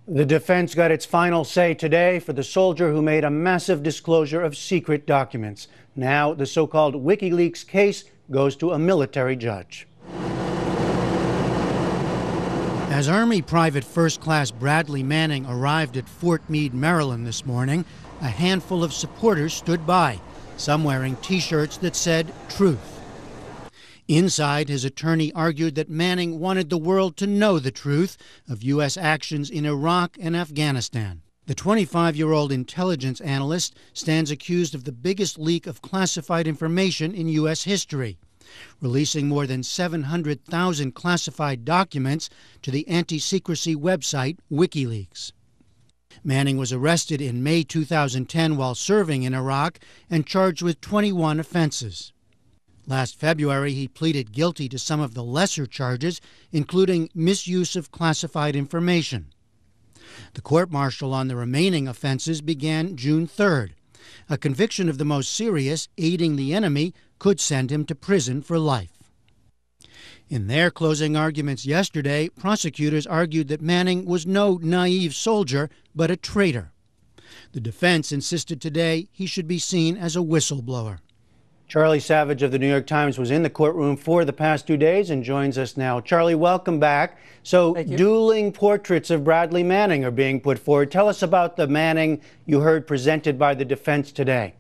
The defense got its final say today for the soldier who made a massive disclosure of secret documents. Now, the so-called WikiLeaks case goes to a military judge. As Army Private First Class Bradley Manning arrived at Fort Meade, Maryland this morning, a handful of supporters stood by, some wearing T-shirts that said "Truth." Inside, his attorney argued that Manning wanted the world to know the truth of U.S. actions in Iraq and Afghanistan. The 25-year-old intelligence analyst stands accused of the biggest leak of classified information in U.S. history, releasing more than 700,000 classified documents to the anti-secrecy website WikiLeaks. Manning was arrested in May 2010 while serving in Iraq and charged with 21 offenses. Last February, he pleaded guilty to some of the lesser charges, including misuse of classified information. The court-martial on the remaining offenses began June 3rd. A conviction of the most serious, aiding the enemy, could send him to prison for life. In their closing arguments yesterday, prosecutors argued that Manning was no naive soldier, but a traitor. The defense insisted today he should be seen as a whistleblower. Charlie Savage of the New York Times was in the courtroom for the past 2 days and joins us now. Charlie, welcome back. So, dueling portraits of Bradley Manning are being put forward. Tell us about the Manning you heard presented by the defense today.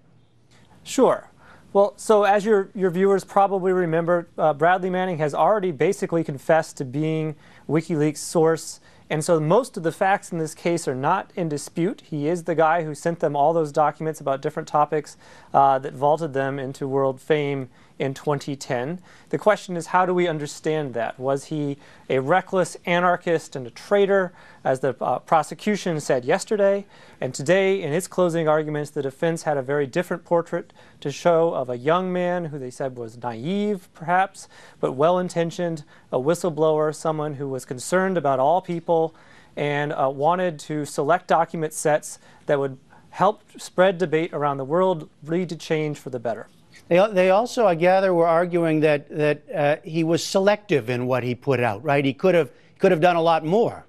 Sure. Well, so as your viewers probably remember, Bradley Manning has already basically confessed to being WikiLeaks' source. And so most of the facts in this case are not in dispute. He is the guy who sent them all those documents about different topics that vaulted them into world fame in 2010. The question is, how do we understand that? Was he a reckless anarchist and a traitor, as the prosecution said yesterday? And today, in its closing arguments, the defense had a very different portrait to show of a young man who they said was naive, perhaps, but well-intentioned, a whistleblower, someone who was concerned about all people and wanted to select document sets that would help spread debate around the world, lead to change for the better. They also, I gather, were arguing that he was selective in what he put out, right? He could have done a lot more.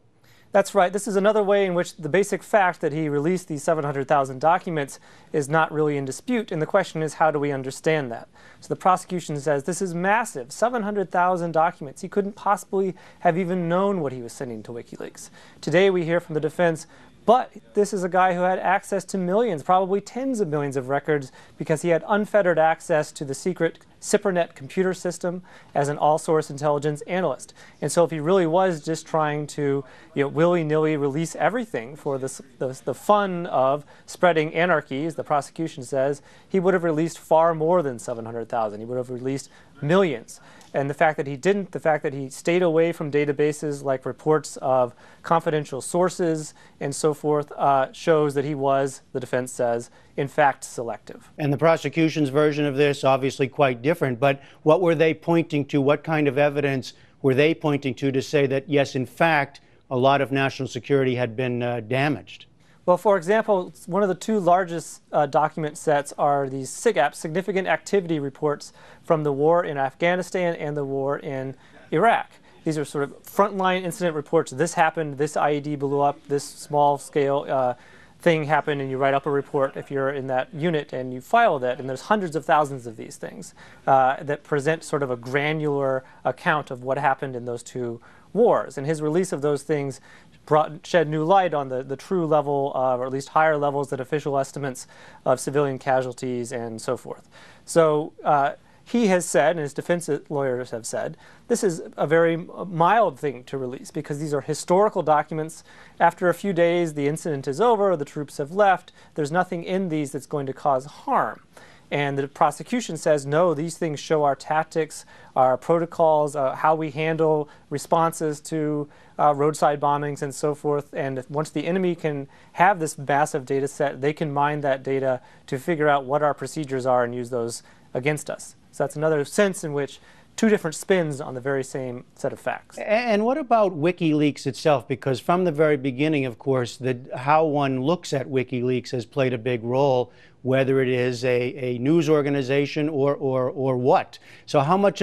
That's right. This is another way in which the basic fact that he released these 700,000 documents is not really in dispute. And the question is, how do we understand that? So the prosecution says this is massive, 700,000 documents. He couldn't possibly have even known what he was sending to WikiLeaks. Today we hear from the defense, but this is a guy who had access to millions, probably tens of millions of records, because he had unfettered access to the secret SIPRNet computer system as an all-source intelligence analyst. And so if he really was just trying to willy-nilly release everything for the fun of spreading anarchy, as the prosecution says, he would have released far more than 700,000. He would have released millions. And the fact that he didn't, the fact that he stayed away from databases like reports of confidential sources and so forth, shows that he was, the defense says, in fact selective. And the prosecution's version of this, obviously quite different, but what were they pointing to? What kind of evidence were they pointing to say that, yes, in fact, a lot of national security had been damaged? Well, for example, one of the two largest document sets are these SIGAP, Significant Activity Reports, from the war in Afghanistan and the war in Iraq. These are sort of frontline incident reports. This happened, this IED blew up, this small scale thing happened, and you write up a report if you're in that unit and you file that. And there's hundreds of thousands of these things that present sort of a granular account of what happened in those two wars. And his release of those things shed new light on the true level, or at least higher levels than official estimates of civilian casualties and so forth. So he has said, and his defense lawyers have said, this is a very mild thing to release because these are historical documents. After a few days, the incident is over, the troops have left, there's nothing in these that's going to cause harm. And the prosecution says, no, these things show our tactics, our protocols, how we handle responses to roadside bombings and so forth. And once the enemy can have this massive data set, they can mine that data to figure out what our procedures are and use those against us. So that's another sense in which two different spins on the very same set of facts. And what about WikiLeaks itself? Because from the very beginning, of course, how one looks at WikiLeaks has played a big role whether it is a news organization or what. So how much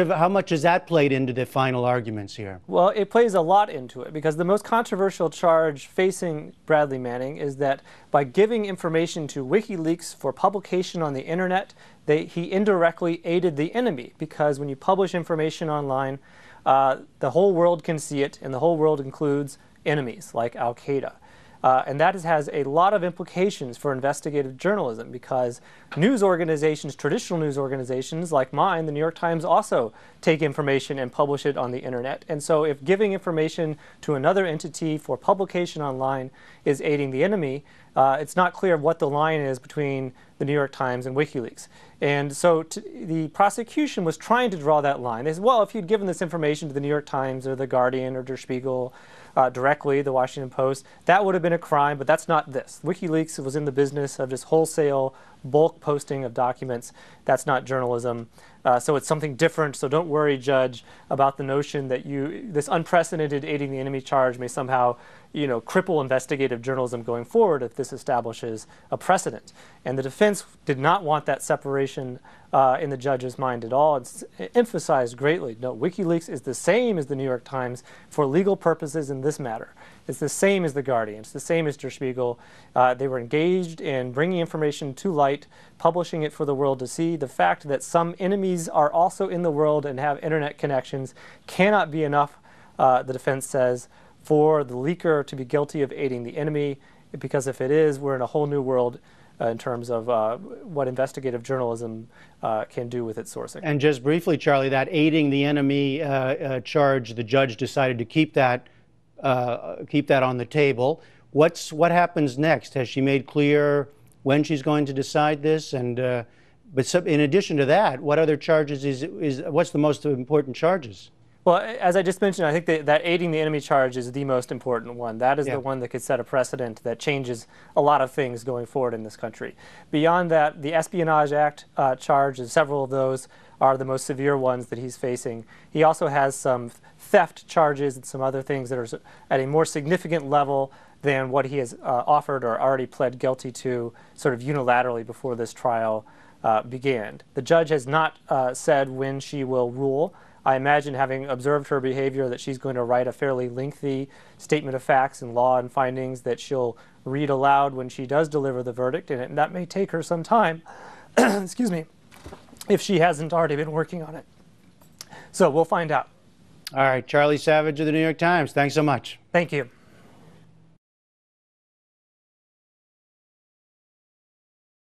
has that played into the final arguments here? Well, it plays a lot into it, because the most controversial charge facing Bradley Manning is that by giving information to WikiLeaks for publication on the internet, he indirectly aided the enemy, because when you publish information online, the whole world can see it, and the whole world includes enemies like Al-Qaeda. And that has a lot of implications for investigative journalism, because news organizations, traditional news organizations like mine, the New York Times, also take information and publish it on the internet. And so if giving information to another entity for publication online is aiding the enemy, it's not clear what the line is between the New York Times and WikiLeaks. And so the prosecution was trying to draw that line. They said, well, if you'd given this information to the New York Times or the Guardian or Der Spiegel directly, the Washington Post, that would have been a crime, but that's not this. WikiLeaks was in the business of just wholesale bulk posting of documents. That's not journalism. So it's something different. So don't worry, Judge, about the notion that this unprecedented aiding the enemy charge may somehow, cripple investigative journalism going forward if this establishes a precedent. And the defense did not want that separation in the judge's mind at all. It's emphasized greatly. No, WikiLeaks is the same as the New York Times for legal purposes in this matter. It's the same as the Guardian. It's the same as Der Spiegel. They were engaged in bringing information to light, publishing it for the world to see. The fact that some enemies are also in the world and have internet connections cannot be enough, the defense says, for the leaker to be guilty of aiding the enemy, because if it is, we're in a whole new world in terms of what investigative journalism can do with its sourcing. And just briefly, Charlie, that aiding the enemy charge, the judge decided to keep that on the table. What happens next? Has she made clear when she's going to decide this? And but in addition to that, what other charges what's the most important charges? Well, as I just mentioned, I think that aiding the enemy charge is the most important one. That is the one that could set a precedent that changes a lot of things going forward in this country. Beyond that, the Espionage Act charge, and several of those are the most severe ones that he's facing. He also has some theft charges and some other things that are at a more significant level than what he has offered or already pled guilty to sort of unilaterally before this trial began. The judge has not said when she will rule. I imagine, having observed her behavior, that she's going to write a fairly lengthy statement of facts and law and findings that she'll read aloud when she does deliver the verdict, and that may take her some time, excuse me, if she hasn't already been working on it. So we'll find out. All right, Charlie Savage of the New York Times, thanks so much. Thank you.